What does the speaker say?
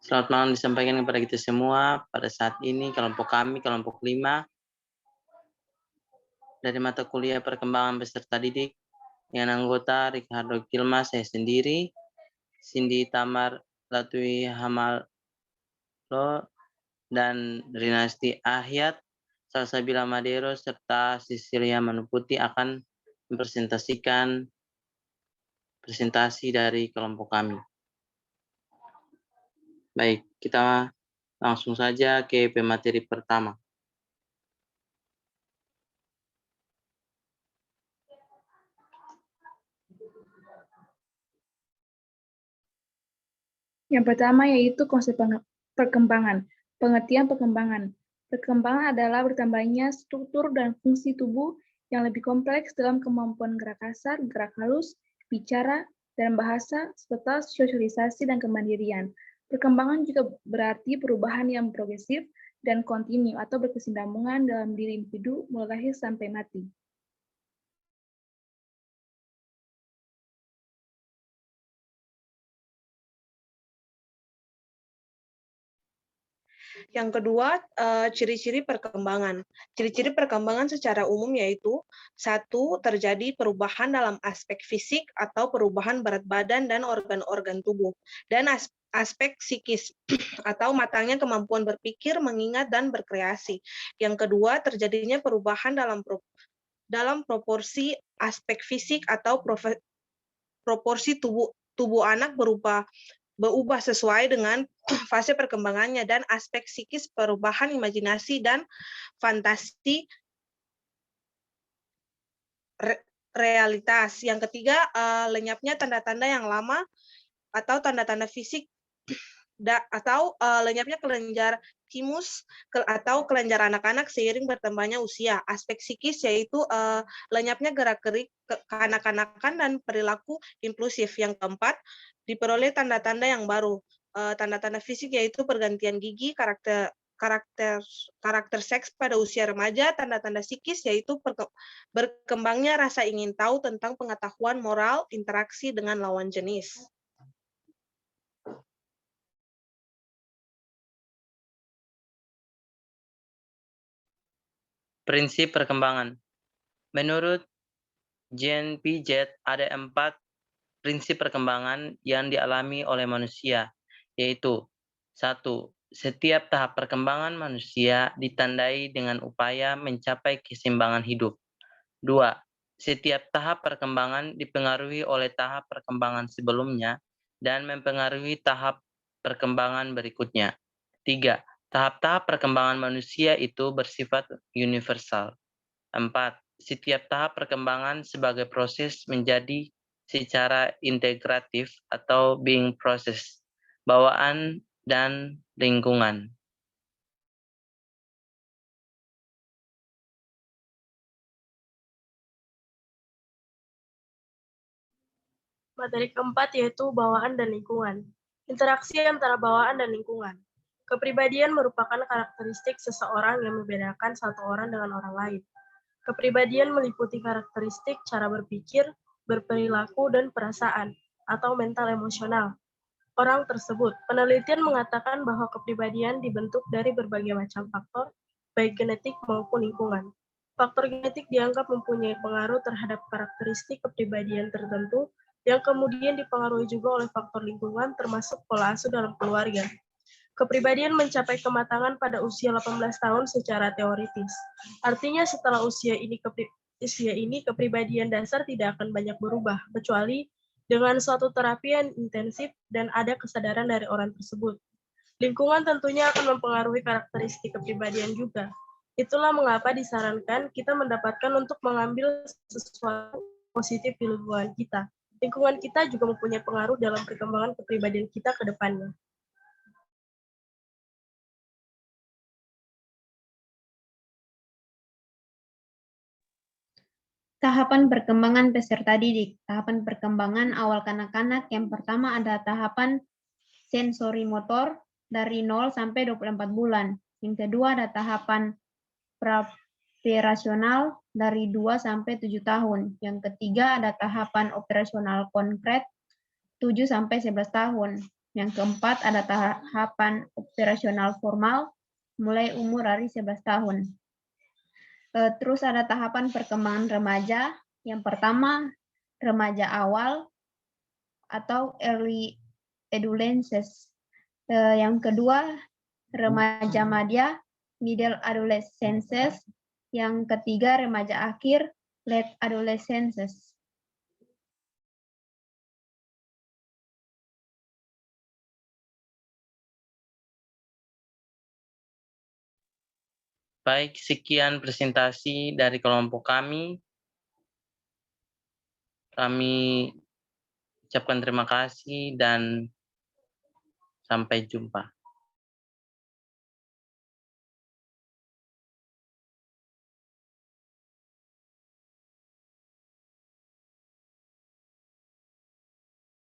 Selamat malam disampaikan kepada kita semua. Pada saat ini kelompok kami, kelompok 5, dari mata kuliah perkembangan peserta didik, yang anggota Ricardo Kilma, saya sendiri, Cindy Tamar Latui Hamalo, dan Rinasti Ahyat, Salsabila Madero, serta Cecilia Manuputi akan mempresentasikan presentasi dari kelompok kami. Baik, kita langsung saja ke pemateri pertama. Yang pertama yaitu konsep perkembangan. Pengertian perkembangan. Perkembangan adalah bertambahnya struktur dan fungsi tubuh yang lebih kompleks dalam kemampuan gerak kasar, gerak halus, bicara, dan bahasa, serta sosialisasi dan kemandirian. Perkembangan juga berarti perubahan yang progresif dan kontinu atau berkesinambungan dalam diri individu mulai lahir sampai mati. Yang kedua, ciri-ciri perkembangan. Ciri-ciri perkembangan secara umum yaitu 1. Terjadi perubahan dalam aspek fisik atau perubahan berat badan dan organ-organ tubuh. Dan aspek psikis atau matangnya kemampuan berpikir, mengingat, dan berkreasi. Yang kedua, terjadinya perubahan dalam proporsi aspek fisik atau proporsi tubuh anak berubah sesuai dengan fase perkembangannya, dan aspek psikis perubahan imajinasi dan fantasi realitas. Yang ketiga, lenyapnya tanda-tanda yang lama atau tanda-tanda fisik atau lenyapnya kelenjar timus atau kelenjar anak-anak seiring bertambahnya usia. Aspek psikis yaitu lenyapnya gerak-gerik kekanak-kanakan dan perilaku impulsif. Yang keempat, diperoleh tanda-tanda yang baru. Tanda-tanda fisik yaitu pergantian gigi, karakter seks pada usia remaja. Tanda-tanda psikis yaitu berkembangnya rasa ingin tahu tentang pengetahuan moral, interaksi dengan lawan jenis. Prinsip perkembangan. Menurut Jean Piaget, ada 4 prinsip perkembangan yang dialami oleh manusia, yaitu 1. Setiap tahap perkembangan manusia ditandai dengan upaya mencapai keseimbangan hidup. 2. Setiap tahap perkembangan dipengaruhi oleh tahap perkembangan sebelumnya dan mempengaruhi tahap perkembangan berikutnya. 3. Tahap-tahap perkembangan manusia itu bersifat universal. 4. Setiap tahap perkembangan sebagai proses menjadi secara integratif atau being process, bawaan, dan lingkungan. Materi keempat yaitu bawaan dan lingkungan. Interaksi antara bawaan dan lingkungan. Kepribadian merupakan karakteristik seseorang yang membedakan satu orang dengan orang lain. Kepribadian meliputi karakteristik cara berpikir, berperilaku, dan perasaan, atau mental emosional orang tersebut. Penelitian mengatakan bahwa kepribadian dibentuk dari berbagai macam faktor, baik genetik maupun lingkungan. Faktor genetik dianggap mempunyai pengaruh terhadap karakteristik kepribadian tertentu, yang kemudian dipengaruhi juga oleh faktor lingkungan termasuk pola asuh dalam keluarga. Kepribadian mencapai kematangan pada usia 18 tahun secara teoritis. Artinya setelah usia ini kepribadian dasar tidak akan banyak berubah, kecuali dengan suatu terapi yang intensif dan ada kesadaran dari orang tersebut. Lingkungan tentunya akan mempengaruhi karakteristik kepribadian juga. Itulah mengapa disarankan kita mendapatkan untuk mengambil sesuatu positif di lingkungan kita. Lingkungan kita juga mempunyai pengaruh dalam perkembangan kepribadian kita ke depannya. Tahapan perkembangan peserta didik. Tahapan perkembangan awal kanak-kanak yang pertama ada tahapan sensori motor dari 0 sampai 24 bulan. Yang kedua ada tahapan operasional dari 2 sampai 7 tahun. Yang ketiga ada tahapan operasional konkret 7 sampai 11 tahun. Yang keempat ada tahapan operasional formal mulai umur dari 11 tahun. Terus ada tahapan perkembangan remaja. Yang pertama, remaja awal atau early adolescence. Yang kedua, remaja madya, middle adolescence. Yang ketiga, remaja akhir, late adolescence. Baik, sekian presentasi dari kelompok kami. Kami ucapkan terima kasih dan sampai jumpa.